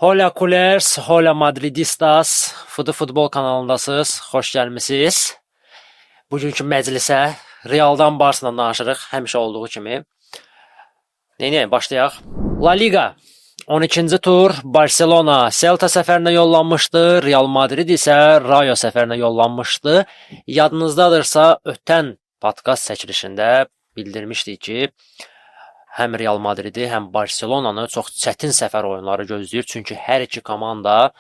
Hola Kulers, hola Madridistas, Futbol kanalındasınız, xoş gəlmisiniz. Bugünkü məclisə Realdan Barsadan danışırıq, həmişə olduğu kimi. Neyini, başlayaq. La Liga 12-ci tur Barcelona Celta səfərinə yollanmışdı, Real Madrid isə Rayo səfərinə yollanmışdı. Yadınızdadırsa, ötən podkast çəkilişində bildirmişdik ki, həm Real Madridi, həm Barcelonanı çox çətin səfər oyunları gözləyir. Çünki hər iki komanda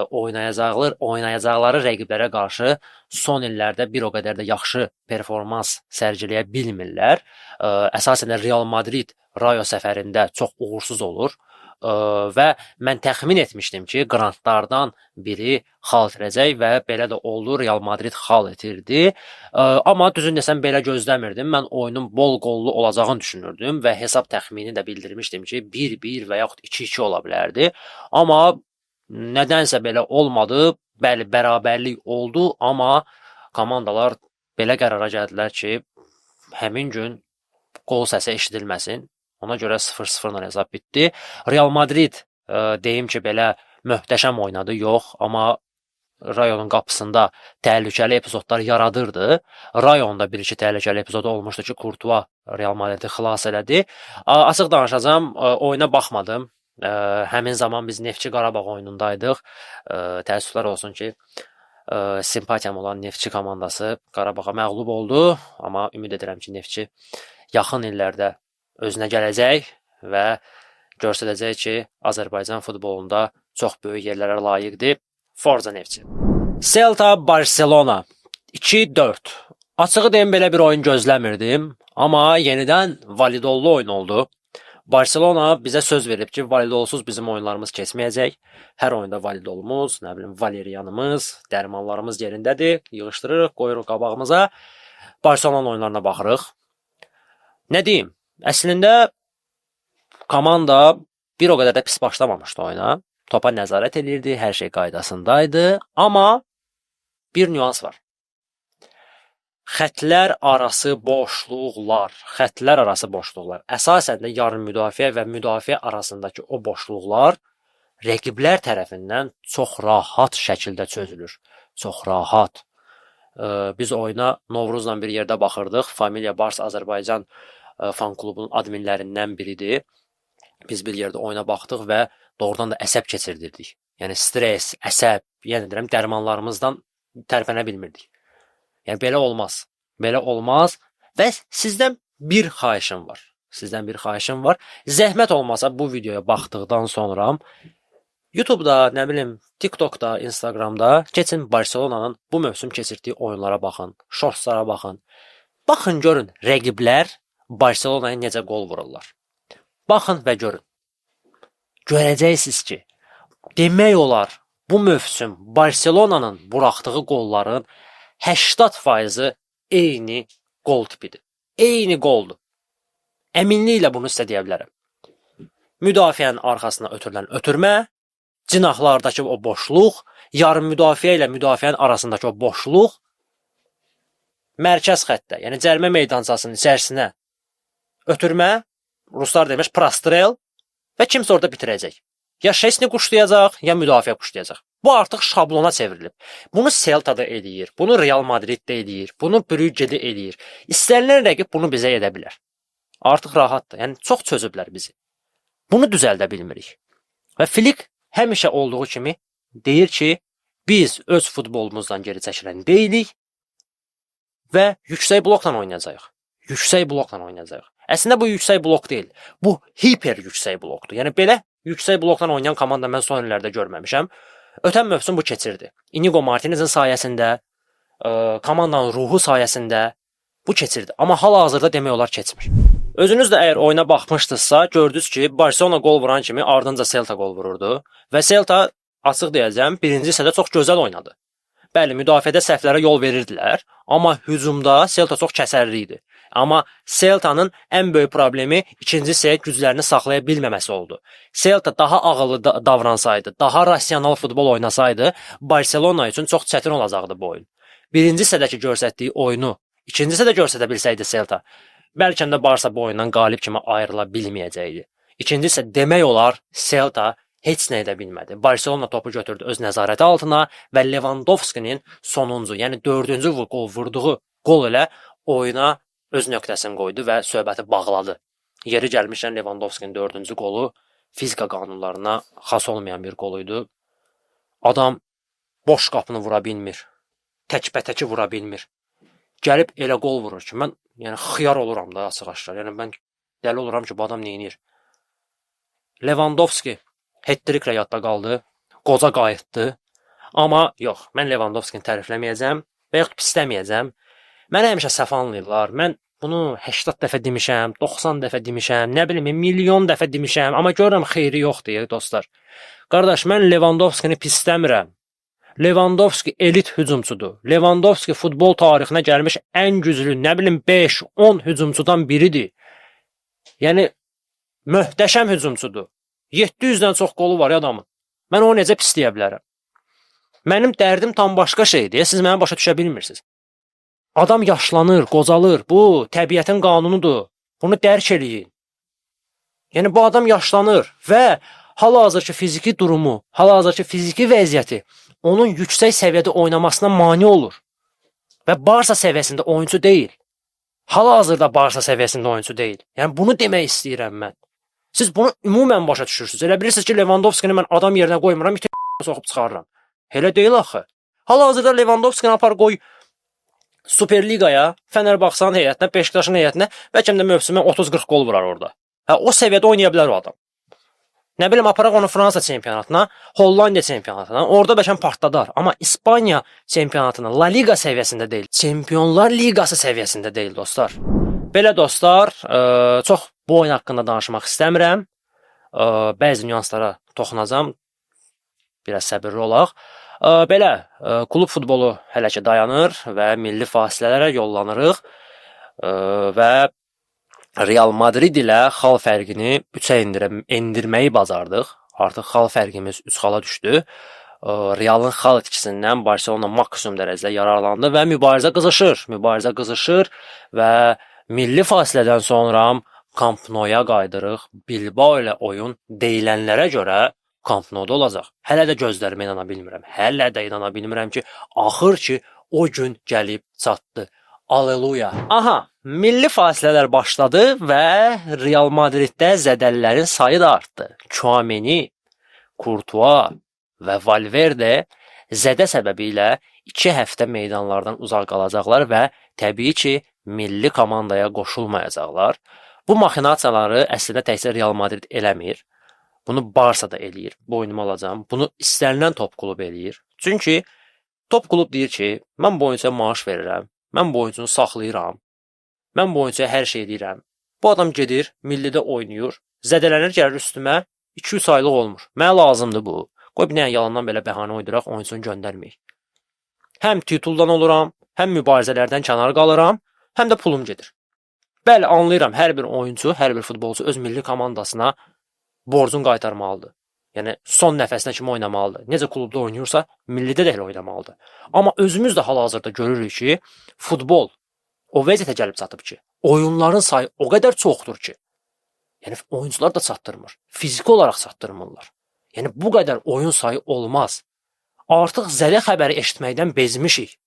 oynayacaqları rəqiblərə qarşı son illərdə bir o qədər də yaxşı performans sərgiləyə bilmirlər. Əsasən Real Madrid Rayo səfərində çox uğursuz olur. Və mən təxmin etmişdim ki, qrantlardan biri xal itirəcək və belə də oldu, Real Madrid xal itirdi. Amma düzün desəm belə gözləmirdim. Mən oyunun bol qollu olacağını düşünürdüm və hesab təxmini də bildirmişdim ki, 1-1 və yaxud 2-2 ola bilərdi. Amma nədənsə belə olmadı. Bəli, bərabərlik oldu, amma komandalar belə qərara gəldilər ki, həmin gün qol səsi eşidilməsin. Ona görə 0-0 hesab bitdi. Real Madrid deyim ki, belə möhtəşəm oynadı, yox, amma Rayonun qapısında təhlükəli epizodlar yaradırdı. Rayonda bir-iki təhlükəli epizod olmuşdu ki, Courtois Real Madridi xilas elədi. Açıq danışacağam, oyuna baxmadım. Həmin zaman biz Neftçi Qarabağ oyunundaydıq. Təəssüflər olsun ki, simpatiyam olan Neftçi komandası Qarabağa məğlub oldu. Amma ümid edirəm ki, Neftçi yaxın illərdə özünə gələcək və göstərəcək ki, Azərbaycan futbolunda çox böyük yerlərə layiqdir. Forza Neftçi. Celta Barcelona 2-4. Açığı deyim, belə bir oyun gözləmirdim, amma yenidən validollu oyun oldu. Barcelona bizə söz verib ki, validolsuz bizim oyunlarımız keçməyəcək. Hər oyunda validolumuz, nə bilim, valeriyanımız, dərmanlarımız yerindədir. Yığışdırırıq, qoyuruq qabağımıza. Barcelona oyunlarına baxırıq. Nə deyim? Əslində komanda bir o qədər də pis başlamamışdı oyuna. Topa nəzarət edirdi, hər şey qaydasındaydı. Amma bir nüans var. Xətlər arası boşluqlar. Əsasən də yarım müdafiə və müdafiə arasındakı o boşluqlar rəqiblər tərəfindən çox rahat şəkildə çözülür. Çox rahat. Biz oyuna Novruzla bir yerdə baxırdıq. Familiya Bars Azərbaycan fan klubunun adminlərindən biridir. Biz bir yerdə oyuna baxdıq və doğrudan da əsəb keçirdirdik. Yəni stres, əsəb, yəni deyirəm, dərmanlarımızdan tərpənə bilmirdik. Yəni belə olmaz. Belə olmaz və sizdən bir xahişim var. Zəhmət olmasa bu videoya baxdıqdan sonra YouTube'da, nə bilim, TikTok'da, Instagram'da keçin Barcelona'nın bu mövsüm keçirdiyi oyunlara baxın, shortslara baxın. Baxın görün rəqiblər Barcelona'ya necə qol vururlar. Baxın və görün. Görəcəksiniz ki, demək olar bu mövsüm Barcelona'nın buraxdığı qolların 80% eyni qol tipidir. Eyni qoldur. Əminliklə bunu sizə deyə bilərəm. Müdafiənin arxasına ötürülən ötürmə, cinahlardakı o boşluq, yarım müdafiə ilə müdafiənin arasındakı o boşluq, mərkəz xəttdə, yəni cərimə meydançasının içərisinə ötürmə, ruslar demiş prastrel və kimsə orada bitirəcək. Ya Şesni quşlayacaq, ya müdafiə quşlayacaq. Bu artıq şablona çevrilib. Bunu Celta da edir, bunu Real Madrid də edir, bunu Brügge də edir. İstənilən rəqib bunu bizə edə bilər. Artıq rahatdır. Yəni çox çözüblər bizi. Bunu düzəldə bilmirik. Və Flick həmişə olduğu kimi deyir ki, biz öz futbolumuzdan geri çəkilən deyilik və yüksək blokla oynayacağıq. Əslində bu yüksək blok deyil. Bu hiper yüksək blokdur. Yəni belə yüksək blokla oynayan komanda mən son illərdə görməmişəm. Ötən mövsüm bu keçirdi. Inigo Martinez'in sayəsində, komandanın ruhu sayəsində bu keçirdi. Amma hal-hazırda demək olar keçmir. Özünüz də əgər oyuna baxmışdınızsa, gördünüz ki, Barcelona qol vuran kimi ardınca Celta qol vururdu və Celta, açıq deyəcəm, birinci hissədə çox gözəl oynadı. Bəli, müdafiədə səhvlərə yol verirdilər, amma hücumda Celta çox kəsərli idi. Amma Celta'nın ən böyük problemi ikinci hissəyə güclərini saxlaya bilməməsi oldu. Celta daha ağıllı davransaydı, daha rasional futbol oynasaydı, Barcelona üçün çox çətin olacaqdı bu oyun. Birinci hissədəki göstərdiyi oyunu ikinci hissədə göstərə bilsəydi Celta, bəlkə də Barsa bu oyundan qalib kimi ayrıla bilməyəcəkdi. İkinci isə demək olar Celta heç nə edə bilmədi. Barselona topu götürdü öz nəzarəti altına və Lewandowski-nin sonuncu, yəni 4-cü qol vurduğu qol ilə oyuna öz nöqtəsini qoydu və söhbəti bağladı. Yeri gəlmişkən Lewandowski-nin 4-cü qolu fizika qanunlarına xas olmayan bir qol idi. Adam boş qapını vura bilmir. Təkbətəki vura bilmir. Gəlib elə qol vurur ki, mən yəni xiyar oluram da açıq-aşkar. Yəni mən dəli oluram ki, bu adam nə edir? Lewandowski hat-tricklə yadda qaldı. Qoca qayıtdı. Amma yox, mən Lewandowski-ni tərifləməyəcəm və yox pisləməyəcəm. Mənə həmişə səhv anlayırlar. Mən bunu 80 dəfə demişəm, 90 dəfə demişəm, nə bilim, milyon dəfə demişəm, amma görürəm xeyri yoxdur dostlar. Qardaş, mən Lewandowski-ni pisləmirəm. Lewandowski elit hücumçudur. Lewandowski futbol tarixinə gəlmiş ən güclü, nə bilim, 5-10 hücumçudan biridir. Yəni möhtəşəm hücumçudur. 700-dən çox qolu var adamın. Mən onu necə pisləyə bilərəm? Mənim dərdim tam başqa şeydir. Siz məni başa düşə bilmirsiniz. Adam yaşlanır, qocalır. Bu təbiətin qanunudur. Bunu dərk eləyin. Yəni bu adam yaşlanır və hal-hazırki fiziki durumu, hal-hazırki fiziki vəziyyəti onun yüksək səviyyədə oynamasına mane olur. Və Barsa səviyyəsində oyuncu deyil. Hal-hazırda Barsa səviyyəsində oyuncu deyil. Yəni bunu demək istəyirəm mən. Siz bunu ümumən başa düşürsünüz. Elə bilirsiniz ki, Lewandowski-ni mən adam yerinə qoymuram, soxub çıxarıram. Elə deyil axı. Hal-hazırda Lewandowski-ni apar qoy Superligaya, Fenerbahçe'nin heyətinə, Beşiktaşın heyətinə, bəlkə də mövsümə 30-40 qol vurar orada. O səviyyədə oynaya bilər o adam. Nə bilim, aparaq onu Fransa çempionatına, Hollandiya çempionatına, orada bəlkə partladar. Amma İspaniya çempionatına, La Liga səviyyəsində deyil, Çempionlar Liqası səviyyəsində deyil dostlar. Belə dostlar, çox bu oyun haqqında danışmaq istəmirəm. Bəzi nüanslara toxunacam. Biraz səbirli olaq. Belə, klub futbolu hələ ki dayanır və milli fasilələrə yollanırıq və Real Madrid ilə xal fərqini 3-ə endirməyi bacardıq. Artıq xal fərqimiz 3 xala düşdü. Realın xal itkisindən Barselona maksimum dərəcədə yararlandı və mübarizə qızışır və milli fasilədən sonra Camp Nou-ya qaydırıq. Bilbao ilə oyun deyilənlərə görə Camp Nou-da olacaq. Hələ də gözlərimə inana bilmirəm. Hələ də inana bilmirəm ki, axır ki, o gün gəlib çatdı. Alleluya. Aha, milli fasilələr başladı və Real Madriddə zədəlilərin sayı da artdı. Tchouaméni, Courtois və Valverde zədə səbəbi ilə 2 həftə meydanlardan uzaq qalacaqlar və təbii ki, milli komandaya qoşulmayacaqlar. Bu maxinasiyaları əslində təkcə Real Madrid eləmir. Bunu Barsa da eləyir. Boynuma alacağam. Bunu istənilən top klub eləyir. Çünki top klub deyir ki, mən bu oyuncuya maaş verirəm. Mən bu oyuncunu saxlayıram. Mən bu oyuncuya hər şey edirəm. Bu adam gedir, millidə oynayır. Zədələnir, gəlir üstümə 2-3 aylıq olmur. Mənə lazımdır bu. Qoy bir dənə yalandan belə bəhanə uyduraq, oyuncunu göndərməyik. Həm tituldan oluram, həm mübarizələrdən kənar qalıram, həm də pulum gedir. Bəli, anlayıram, hər bir oyuncu, hər bir futbolçu öz milli komandasına borcunu qaytarmalıdır. Yəni son nəfəsinə kimi oynamalıdır. Necə klubda oynayırsa, millidə də elə oynamalıdır. Amma özümüz də hal-hazırda görürük ki, futbol o vəziyyətə gəlib çatıb ki, oyunların sayı o qədər çoxdur ki, yəni oyuncular da çatdırmır. Fiziki olaraq çatdırmırlar. Yəni bu qədər oyun sayı olmaz. Artıq zələ xəbəri eşitməkdən bezmişik.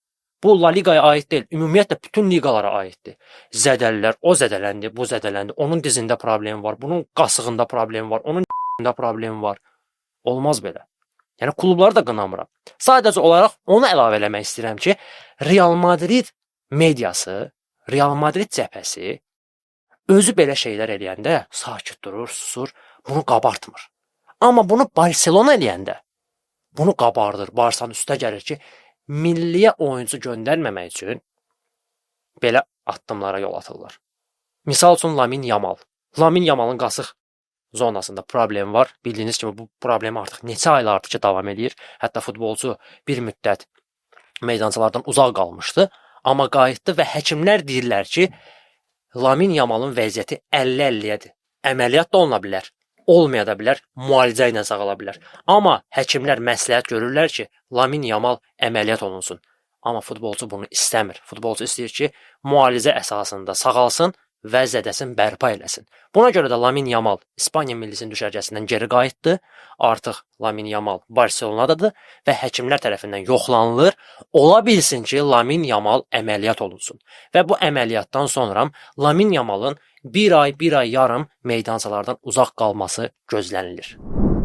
Bu La Ligaya aid deyil, ümumiyyətlə bütün liqalara aiddir. Zədəlilər, o zədələndi, bu zədələndi, onun dizində problem var, bunun qasığında problem var, onun problem var. Olmaz belə. Yəni klubları da qınamıram. Sadəcə olaraq onu əlavə eləmək istəyirəm ki, Real Madrid mediası, Real Madrid cəbhəsi özü belə şeylər eləyəndə sakit durur, susur, bunu qabartmır. Amma bunu Barcelona eləyəndə bunu qabardır, Barsanın üstə gəlir ki, milliyə oyuncu göndərməmək üçün belə addımlara yol atırlar. Misal üçün Lamin Yamal. Lamin Yamalın qasıq zonasında problem var. Bildiyiniz kimi bu problem artıq neçə aylardır ki, davam edir. Hətta futbolçu bir müddət meydançalardan uzaq qalmışdı. Amma qayıtdı və həkimlər deyirlər ki, Lamin Yamalın vəziyyəti 50-50-yədir. Əməliyyat da oluna bilər, olmaya da bilər, müalicə ilə sağala bilər. Amma həkimlər məsləhət görürlər ki, Lamin Yamal əməliyyat olunsun. Amma futbolçu bunu istəmir. Futbolçu istəyir ki, müalicə əsasında sağalsın və zədəsini bərpa eləsin. Buna görə də Lamine Yamal İspaniya millisinin düşərgəsindən geri qayıtdı. Artıq Lamine Yamal Barselonadadır və həkimlər tərəfindən yoxlanılır. Ola bilsin ki, Lamine Yamal əməliyyat olunsun. Və bu əməliyyatdan sonra Lamine Yamalın bir ay yarım meydançalardan uzaq qalması gözlənilir.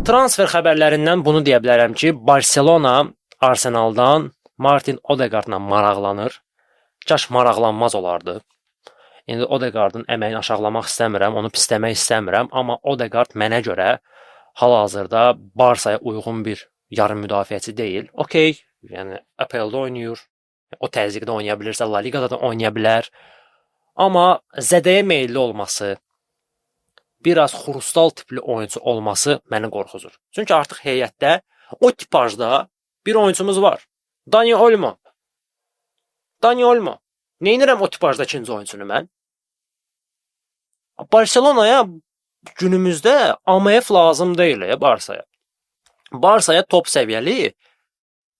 Transfer xəbərlərindən bunu deyə bilərəm ki, Barselona Arsenaldan Martin Odegaardla maraqlanır. Kaş maraqlanmaz olardı. İndi Odegaardın əməyini aşağılamaq istəmirəm, onu pisləmək istəmirəm, amma Odegaard mənə görə hal-hazırda Barsaya uyğun bir yarım müdafiəçi deyil. Okey, yəni APL-də oynayır. O təzyiqdə oynaya bilirsə, La Liqada da oynaya bilər. Amma zədəyə meyilli olması, biraz xurustal tipli oyuncu olması məni qorxuzur. Çünki artıq heyətdə o tipajda bir oyuncumuz var. Dani Olmo. Neynirəm o tipajda ikinci oyuncunu mən? Barselonaya günümüzdə AMF lazım deyil Barsaya. Barsaya top səviyyəli,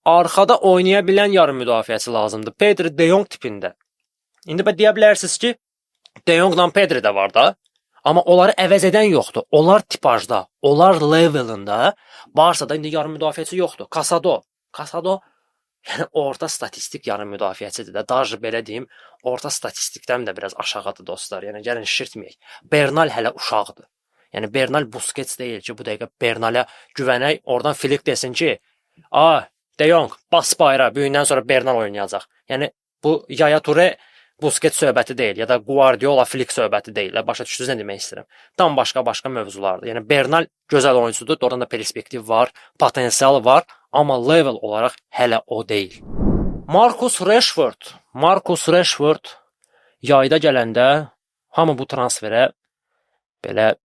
arxada oynaya bilən yarım müdafiəçi lazımdır. Pedri De Jong tipində. İndi deyə bilərsiniz ki, De Jongla Pedri də var da, amma onları əvəz edən yoxdur. Onlar tipajda, onlar levelında. Barsada indi yarım müdafiəçi yoxdur. Casado yəni orta statistik yarım müdafiəçidir də. Daha belə deyim, orta statistikdən də biraz aşağıdır dostlar. Yəni gəlin şişirtməyək. Bernal hələ uşaqdır. Yəni Bernal Busquets deyil ki, bu dəqiqə Bernala güvənək, oradan Flick desin ki, De Jong bas bayra, büyündən sonra Bernal oynayacaq. Yəni bu Yaya Toure Busquets söhbəti deyil ya da Guardiola Flick söhbəti deyil. Başa düşdünüz nə demək istəyirəm? Tam başqa mövzulardır. Yəni Bernal gözəl oyunçudur, oradan da perspektiv var, potensial var, amma level olaraq hələ o deyil. Marcus Rashford yayda gələndə hamı bu transferə belə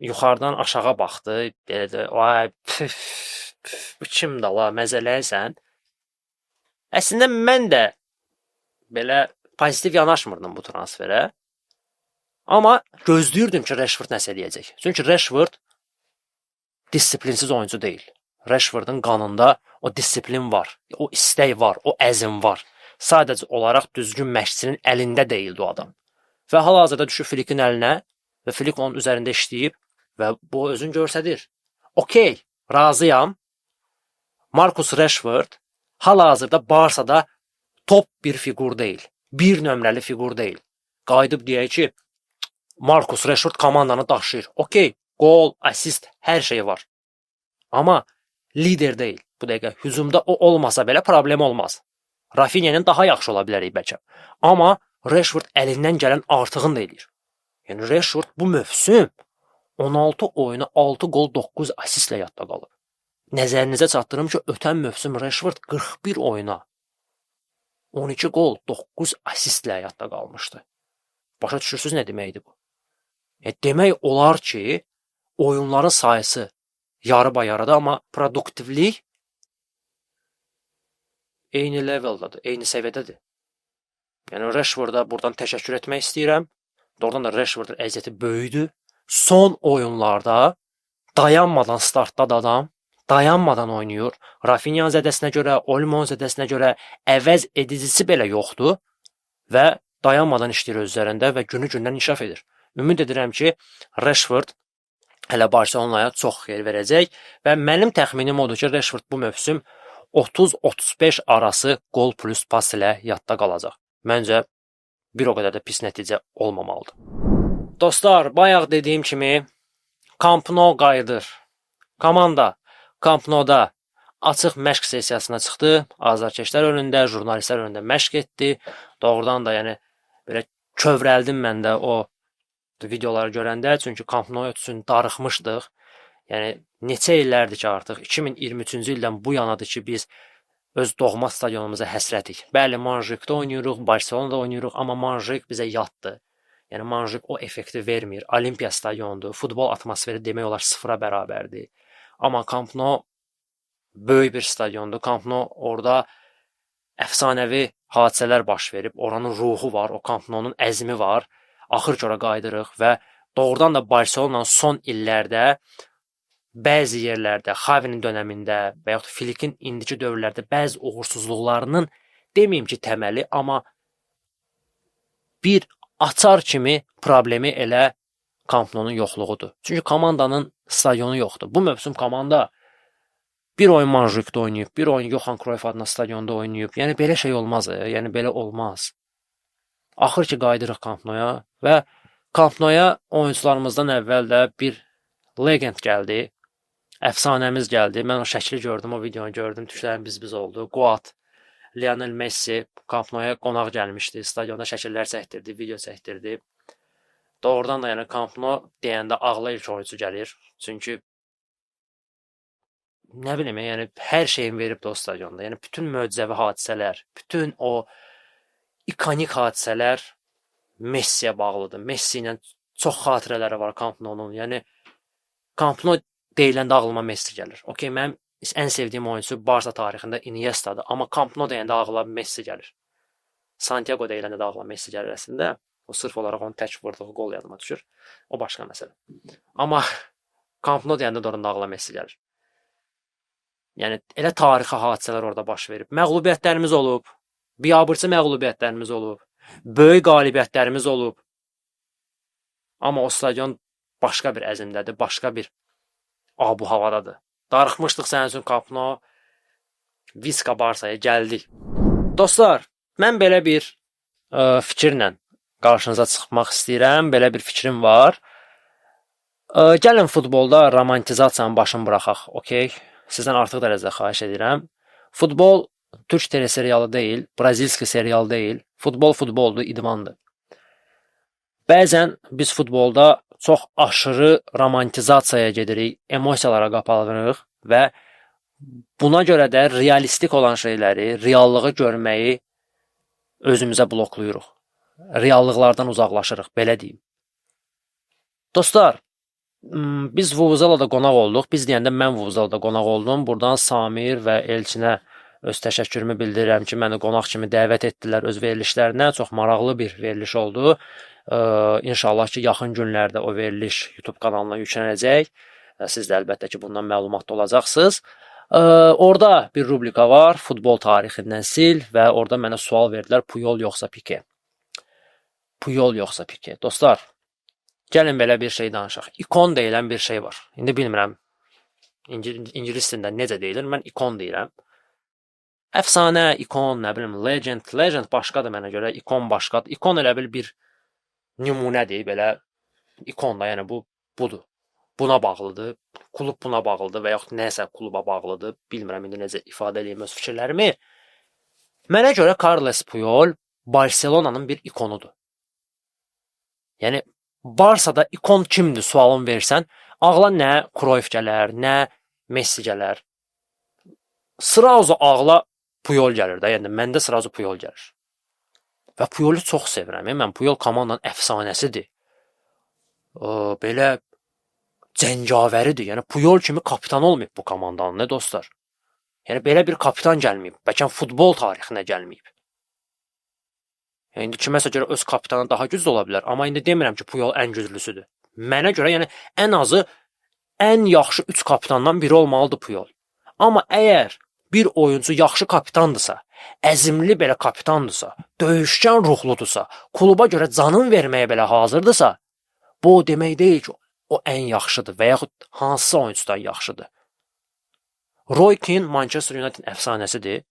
yuxarıdan aşağı baxdı. Belə də, "Vay, bu kimdir la, məzələysən?" Əslində mən də belə pozitiv yanaşmırdım bu transferə. Amma gözləyirdim ki, Rashford nəsə eləyəcək. Çünki Rashford disiplinsiz oyuncu deyil. Rashfordun qanında o disiplin var, o istək var, o əzm var. Sadəcə olaraq düzgün məşqçinin əlində deyildi o adam. Və hal-hazırda düşüb Flick'in əlinə və Flick onun üzərində işləyib və bu özünü göstərir. Okey, razıyam. Marcus Rashford hal-hazırda Barsada top bir fiqur deyil. Bir nömrəli fiqur deyil. Qayıdıb deyək ki, Marcus Rashford komandanı daşıyır. Okey, gol, assist, hər şey var. Amma lider deyil. Bu dəqiqə hücumda o olmasa belə problem olmaz. Rafinha'nın daha yaxşı ola bilər bəlkə. Amma Rashford əlindən gələn artığını da eləyir. Yəni Rashford bu mövsüm 16 oyuna 6 gol 9 assistlə yadda qalır. Nəzərinizə çatdırım ki, ötən mövsüm Rashford 41 oyuna 12 gol 9 assistlə yadda qalmışdı. Başa düşürsünüz nə deməkdir bu? Demək olar ki, oyunların sayısı yarı-bayarıdır, amma produktivlik eyni leveldadır, eyni səviyyədədir. Yəni Rashforda buradan təşəkkür etmək istəyirəm. Doğrudan da Rashfordun əziyyəti böyüdü. Son oyunlarda dayanmadan startdadı adam, dayanmadan oynayır. Rafinha zədəsinə görə, Olmo zədəsinə görə əvəz edicisi belə yoxdur və dayanmadan işləyir öz üzərində və günü-gündən inkişaf edir. Ümid edirəm ki, Rashford hələ Barselonaya çox xeyir verəcək və mənim təxminim odur ki, Rashford bu mövsüm 30-35 arası gol plus pas ilə yadda qalacaq. Məncə bir o qədər də pis nəticə olmamalıdır. Dostlar, bayaq dediyim kimi Camp Nou qayıdır. Komanda Camp Nou-da açıq məşq sessiyasına çıxdı. Azarkeşlər önündə, jurnalistlər önündə məşq etdi. Doğrudan da yəni belə kövrəldim mən də o videoları görəndə, çünki Camp Nou üçün darıxmışdıq. Yəni neçə illərdir ki artıq 2023-cü ildən bu yanadır ki biz öz doğma stadionumuza həsrətik. Bəli, Montjuic'də oynayırıq, Barcelona'da oynayırıq, amma Montjuic bizə yaddır. Yəni Montjuic o effekti vermir. Olimpiya stadionudur. Futbol atmosferi demək olar sıfıra bərabərdir. Amma Camp Nou böyük bir stadiondur. Camp Nou orada əfsanəvi hadisələr baş verib. Oranın ruhu var, o Camp Nou-nun əzmi var. Axır ki ora qayıdırıq və doğrudan da Barcelona son illərdə bəzi yerlərdə, Xavinin dönəmində və yaxud Flick'in indiki dövrlərdə bəzi uğursuzluqlarının deməyim ki təməli, amma bir açar kimi problemi elə Camp Nou-nun yoxluğudur. Çünki komandanın stadionu yoxdur. Bu mövsüm komanda bir oyun Manjukda oynayıb, bir oyun Johan Cruyff adına stadionda oynayıb. Yəni belə şey olmaz, yəni belə olmaz. Axır ki qayıdırıq Camp Nou-ya və Camp Nou-ya oyunçularımızdan əvvəl də bir legend gəldi. Əfsanəmiz gəldi. Mən o şəkli gördüm, o videonu gördüm. Tüklərim biz oldu. Goat, Lionel Messi Camp Nou-ya qonaq gəlmişdi. Stadionda şəkillər çəkdirdi, video çəkdirdi. Doğrudan da yəni Camp Nou deyəndə ağla ilk oyunçu gəlir. Çünki nə bilim, yəni hər şeyin veribdi o stadionda. Yəni bütün möcüzəvi hadisələr, bütün o ikonik hadisələr Messiyə bağlıdır. Messi ilə çox xatirələri var Camp Nou-nun. Yəni Camp Nou deyiləndə ağlıma Messi gəlir. Okay, mənim ən sevdiyim oyunçu Barça tarixində Iniesta'dır, amma Camp Nou deyəndə ağlıma Messi gəlir. Santiago deyiləndə də ağlıma Messi gəlir əslində. O sırf olaraq onun tək vurduğu qol yadıma düşür. O başqa məsələ. Amma Camp Nou deyəndə də orada ağlıma Messi gəlir. Yəni elə tarixi hadisələr orada baş verib. Məğlubiyyətlərimiz olub. Biabırçı məğlubiyyətlərimiz olub. Böyük qalibiyyətlərimiz olub. Amma o stadion başqa bir əzmdədir, başqa bir abu havadadır. Darıxmışdıq sənin üçün Camp Nou. Viska Barsaya gəldik. Dostlar, mən belə bir fikirlə qarşınıza çıxmaq istəyirəm. Belə bir fikrim var. Gəlin futbolda romantizasiyanın başını buraxaq, okey? Sizdən artıq dərəcədə xahiş edirəm. Futbol türk teleserialı deyil, brazilski serial deyil. Futbol futboldur, idmandır. Bəzən biz futbolda çox aşırı romantizasiyaya gedirik, emosiyalara qapalırıq və buna görə də realistik olan şeyləri, reallığı görməyi özümüzə bloklayırıq. Reallıqlardan uzaqlaşırıq, belə deyim. Dostlar, biz Vuvuzalada qonaq olduq. Biz deyəndə mən Vuvuzalada qonaq oldum. Buradan Samir və Elçinə öz təşəkkürümü bildirirəm ki, məni qonaq kimi dəvət etdilər öz verilişlərinə. Çox maraqlı bir veriliş oldu. İnşallah ki, yaxın günlərdə o veriliş YouTube kanalına yüklənəcək. Siz də əlbəttə ki, bundan məlumatlı olacaqsınız. Orada bir rubrika var, futbol tarixindən sil və orada mənə sual verdilər, Puyol yoxsa Pique. Puyol yoxsa Pique. Dostlar, gəlin belə bir şey danışaq. İkon deyilən bir şey var. İndi bilmirəm, İngilis dilində necə deyilir, mən ikon deyirəm. Əfsanə, ikon, nə bilim, legend. Legend başqadır mənə görə, ikon başqadır. İkon elə bir nümunədir, belə ikon da, yəni budur. Buna bağlıdır, klub buna bağlıdır və yaxud nəsə kluba bağlıdır. Bilmirəm indi necə ifadə edeyim öz fikirlərimi. Mənə görə Carles Puyol Barcelona'nın bir ikonudur. Yəni Barsada ikon kimdir sualını versən, ağla nə Cruyff gələr, nə Messi gələr. Sırazu ağla Puyol gəlir də, yəni məndə sırazu Puyol gəlir. Və Puyolu çox sevirəm. Mən Puyol komandanın əfsanəsidir. Belə cəngavəridir. Yəni Puyol kimi kapitan olmayıb bu komandanın, nə dostlar? Yəni belə bir kapitan gəlməyib. Bəlkə futbol tarixinə gəlməyib. Yəni indi kiməsə görə öz kapitanı daha güclü ola bilər, amma indi demirəm ki, Puyol ən güclüsüdür. Mənə görə yəni ən azı ən yaxşı 3 kapitandan biri olmalıdır Puyol. Amma əgər bir oyuncu yaxşı kapitandırsa, əzimli belə kapitandırsa, döyüşkən ruhludursa, kluba görə canın verməyə belə hazırdırsa, bu o demək deyil ki, o ən yaxşıdır və yaxud hansısa oyuncudan yaxşıdır. Roy Keane Manchester United əfsanəsidir.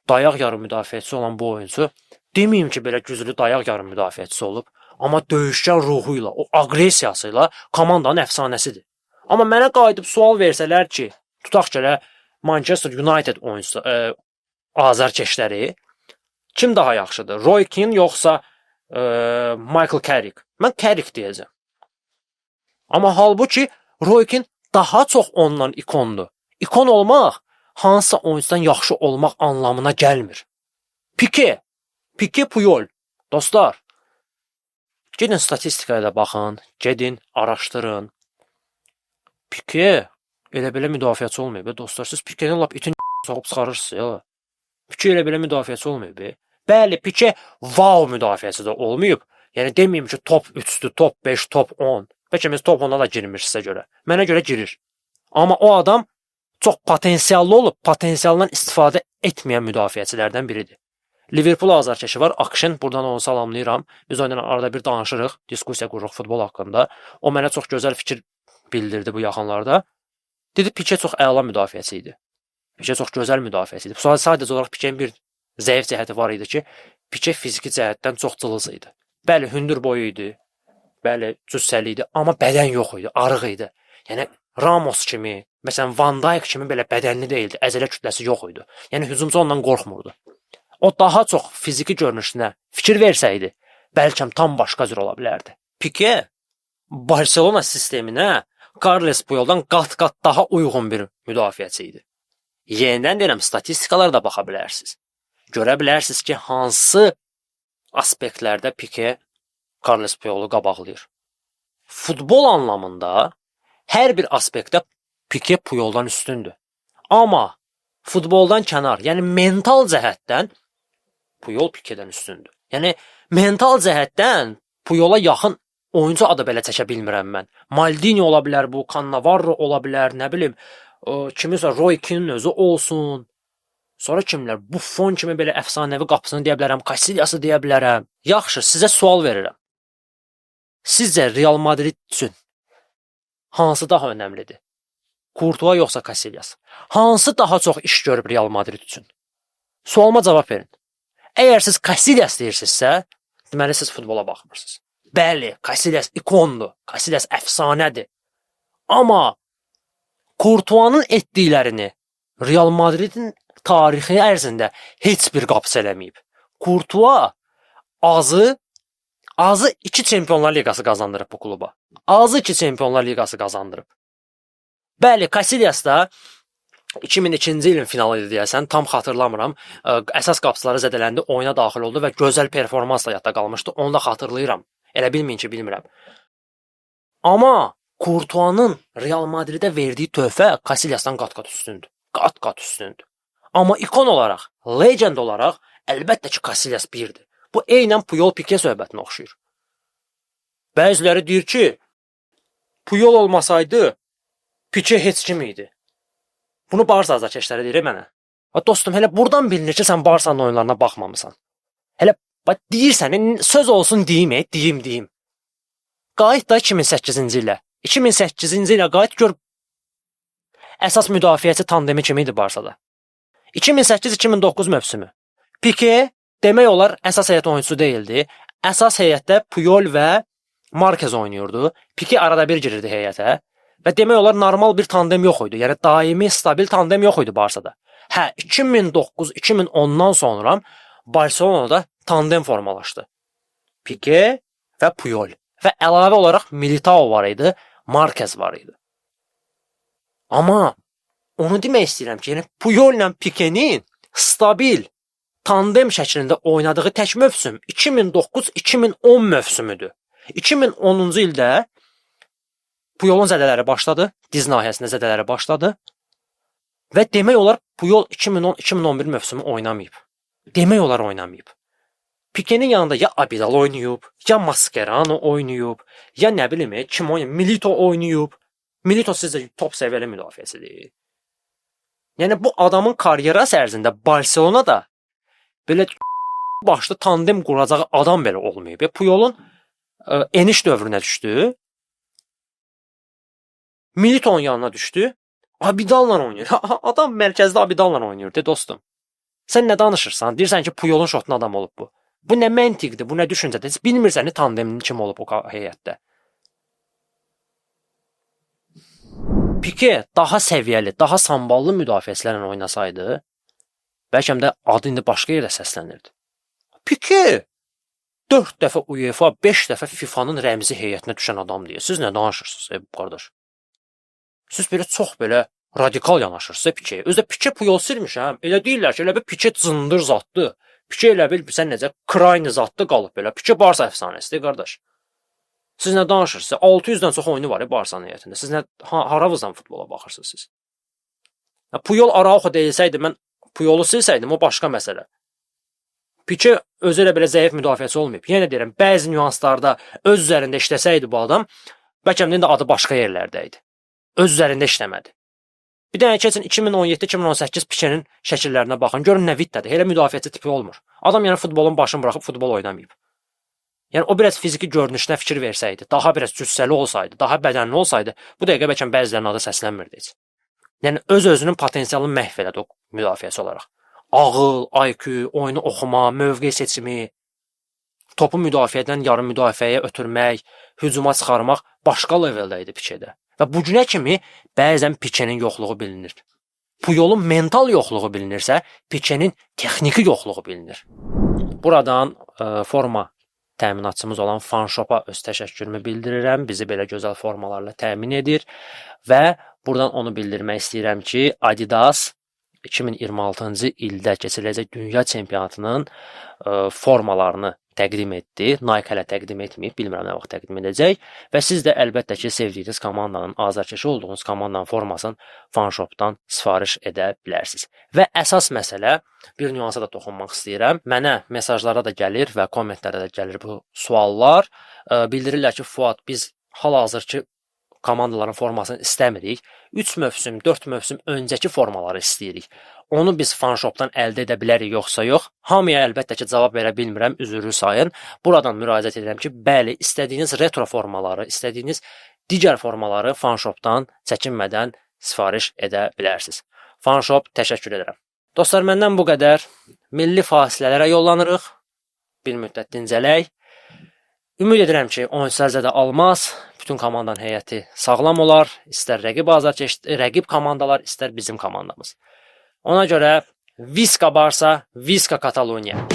Dayaq yarım müdafiəçisi olan bu oyuncu, deməyim ki, belə güclü dayaq yarım müdafiəçisi olub, amma döyüşkən ruhuyla, o aqressiyasıyla komandanın əfsanəsidir. Amma mənə qayıdıb sual versələr ki, tutaq ki, Manchester United oyuncusu, azarkeşləri kim daha yaxşıdır? Roy Keane yoxsa Michael Carrick? Mən Carrick deyəcəm. Amma halbuki Roy Keane daha çox ondan ikondur. İkon olmaq hansısa oyuncudan yaxşı olmaq anlamına gəlmir. Pique Puyol. Dostlar, gedin statistikaya da baxın, gedin araşdırın. Pique elə belə müdafiəçi olmayıb. Dostlar, siz Pique'nin lap itin soğub çıxarırsınız ya. Pique elə belə müdafiəçi olmayıb. Bəli, Pique wow müdafiəçi də olmayıb. Yəni deməyim ki, top 3-dür, top 5, top 10. Bəlkə biz top 10-a da girmir sizə görə. Mənə görə girir. Amma o adam çox potensiallı olub, potensialından istifadə etməyən müdafiəçilərdən biridir. Liverpool azarkeşi var. Akşin, buradan onu salamlayıram. Biz onunla arada bir danışırıq, diskusiya qururuq futbol haqqında. O mənə çox gözəl fikir bildirdi bu yaxınlarda. Dedi Pique çox əla müdafiəçi idi. Pique çox gözəl müdafiəçi idi. Sadəcə olaraq Pique'nin bir zəif cəhəti var idi ki, Pique fiziki cəhətdən çox cılız idi. Bəli, hündür boyu idi. Bəli, cüssəli idi, amma bədən yox idi, arıq idi. Yəni Ramos kimi, məsələn Van Dijk kimi belə bədənli deyildi, əzələ kütləsi yox idi. Yəni hücumçu ondan qorxmurdu. O daha çox fiziki görünüşünə fikir versəydi, bəlkə tam başqa cür ola bilərdi. Pique Barcelona sisteminə Carles Puyol'dan qat-qat daha uyğun bir müdafiəçi idi. Yenidən deyirəm, statistikalara da baxa bilərsiniz. Görə bilərsiniz ki, hansı aspektlərdə Pique Carles Puyol'u qabaqlayır. Futbol anlamında hər bir aspektdə Pique Puyol'dan üstündür. Amma futboldan kənar, yəni mental cəhətdən Puyol Pique'dən üstündür. Yəni mental cəhətdən Puyol'a yaxın oyuncu adı belə çəkə bilmirəm mən. Maldini ola bilər bu, Cannavaro ola bilər, nə bilim, kimisə Roy Keane'in özü olsun. Sonra kimlər? Buffon kimi belə əfsanəvi qapısını deyə bilərəm, Casillas'ı deyə bilərəm. Yaxşı, sizə sual verirəm. Sizcə Real Madrid üçün hansı daha önəmlidir? Courtois yoxsa Casillas? Hansı daha çox iş görüb Real Madrid üçün? Sualıma cavab verin. Əgər siz Casillas deyirsinizsə, deməli siz futbola baxmırsınız. Bəli, Casillas ikondur. Casillas əfsanədir. Amma Courtois'un etdiklərini Real Madridin tarixi ərzində heç bir qapısı eləməyib. Courtois azı 2 Çempionlar Liqası qazandırıb bu kluba. Azı 2 Çempionlar Liqası qazandırıb. Bəli, Casillas da 2002-ci ilin finalı idi deyəsən, tam xatırlamıram. Əsas qapıçıları zədələndi, oyuna daxil oldu və gözəl performansla yadda qalmışdı. Onu da xatırlayıram. Elə bilməyin ki, bilmirəm. Amma Courtois'un Real Madrid'ə verdiyi töhfə Casillas'dan qat-qat üstündür. Qat-qat üstündür. Amma ikon olaraq, legend olaraq əlbəttə ki, Casillas birdir. Bu eynən Puyol Pique söhbətinə oxşuyur. Bəziləri deyir ki, Puyol olmasaydı Pique heç kim idi. Bunu Barsa azarkeşləri deyir mənə. Dostum, hələ buradan bilinir ki, sən Barsa'nın oyunlarına baxmamısan. Hələ deyirsən, söz olsun deyim. Qayıt da 2008-ci ilə. 2008-ci ilə qayıt gör əsas müdafiəçi tandemi kimi idi Barsa'da. 2008-2009 mövsümü. Pique demək olar əsas heyət oyuncusu deyildi. Əsas heyətdə Puyol və Marquez oynayırdı. Pique arada bir girirdi heyətə. Və demək olar normal bir tandem yox idi. Yəni daimi, stabil tandem yox idi Barsa'da. 2009-2010-dan sonra Barcelona'da tandem formalaşdı. Pique və Puyol. Və əlavə olaraq Militao var idi, Marquez var idi. Amma onu demək istəyirəm ki, yəni Puyol ilə Pique'nin stabil tandem şəklində oynadığı tək mövsüm 2009-2010 mövsümüdür. 2010-cu ildə Puyol'un zədələri başladı, diz nahiyəsində zədələri başladı və demək olar Puyol 2010-2011 mövsümü oynamayıb. Demək olar oynamayıb. Pique'nin yanında ya Abidal oynayıb, ya Mascherano oynayıb, ya nə bilim, kim oynayıb, Milito oynayıb. Milito sizcə top səviyyəli müdafiəçidir. Yəni bu adamın karyerası ərzində Barcelona'da belə başlı tandem quracağı adam belə olmayıb. Puyol'un eniş dövrünə düşdü. Milito'nun yanına düşdü. Abidal'la oynayır. Adam mərkəzdə Abidal'la oynayır, de dostum. Sən nə danışırsan? Deyirsən ki, Puyol'un şotun adam olub bu. Bu nə məntiqdir, bu nə düşüncədir? Heç bilmirsən tandemin kim olub o heyətdə. Pique daha səviyyəli, daha samballı müdafiəçilərlə oynasaydı, bəlkə də adı indi başqa yerdə səslənirdi. Pique 4 dəfə UEFA, 5 dəfə FIFA'nın rəmzi heyətinə düşən adam deyə. Siz nə danışırsınız, qardaş? Siz belə çox belə radikal yanaşırsınız Pique'yə. Özdə Pique Puyol silmiş, hə? Elə deyirlər ki, elə bir Pique cındır zatdı. Pique elə bil, sən necə Krayni zatdı qalıb belə. Pique Barsa əfsanəsidir, qardaş. Siz nə danışırsınız? 600-dən çox oyunu var Barsanın heyətində. Siz nə haravızdan futbola baxırsınız siz? Puyol Araujo deyilsəydi, mən Puyolu silsəydim, o başqa məsələ. Pique özü elə belə zəif müdafiəçi olmayıb. Yenə deyirəm, bəzi nüanslarda öz üzərində işləsəydi bu adam, bəlkə də adı başqa yerlərdə idi. Öz üzərində işləmədi. Bir dənə keçin 2017-2018 Pique'nin şəkillərinə baxın. Görün nə vitlədir. Elə müdafiəçi tipi olmur. Adam yəni futbolun başını buraxıb futbol oynamayıb. Yəni o biraz fiziki görünüşünə fikir versəydi, daha biraz cüssəli olsaydı, daha bədənli olsaydı, bu dəqiqə bəlkə bəzilərinin adı səslənmirdi heç. Yəni öz-özünün potensialını məhv elədi o müdafiəçi olaraq. Ağıl, IQ, oyunu oxuma, mövqe seçimi, topu müdafiədən yarım müdafiəyə ötürmək, hücuma çıxarmaq başqa leveldə idi Pikedə. Və bu günə kimi bəzən Pikenin yoxluğu bilinir. Puyolun mental yoxluğu bilinirsə, Pikenin texniki yoxluğu bilinir. Buradan forma təminatçımız olan Fanshop'a öz təşəkkürümü bildirirəm. Bizi belə gözəl formalarla təmin edir və buradan onu bildirmək istəyirəm ki, Adidas 2026-cı ildə keçiriləcək dünya çempionatının formalarını təqdim etdi. Nike hələ təqdim etməyib, bilmirəm nə vaxt təqdim edəcək və siz də əlbəttə ki, sevdiyiniz komandanın, azarkeşi olduğunuz komandanın formasını Fanshop'dan sifariş edə bilərsiniz. Və əsas məsələ, bir nüansa da toxunmaq istəyirəm. Mənə mesajlara da gəlir və kommentlərə də gəlir bu suallar. Bildirirlər ki, Fuad, biz hal-hazırki komandaların formasını istəmirik. 3 mövsüm, 4 mövsüm öncəki formaları istəyirik. Onu biz Fanshop'dan əldə edə bilərik, yoxsa yox? Hamıya əlbəttə ki, cavab verə bilmirəm, üzrlü sayın. Buradan müraciət edirəm ki, bəli, istədiyiniz retro formaları, istədiyiniz digər formaları Fanshop'dan çəkinmədən sifariş edə bilərsiniz. Fanshop, təşəkkür edirəm. Dostlar, məndən bu qədər. Milli fasilələrə yollanırıq. Bir müddət dincələk. Ümid edirəm ki, oyunçular zədə almaz. Bütün komandanın heyəti sağlam olar. İstər rəqib komandalar, istər bizim komandamız. Ona görə Viska Barsa, Viska Kataloniya.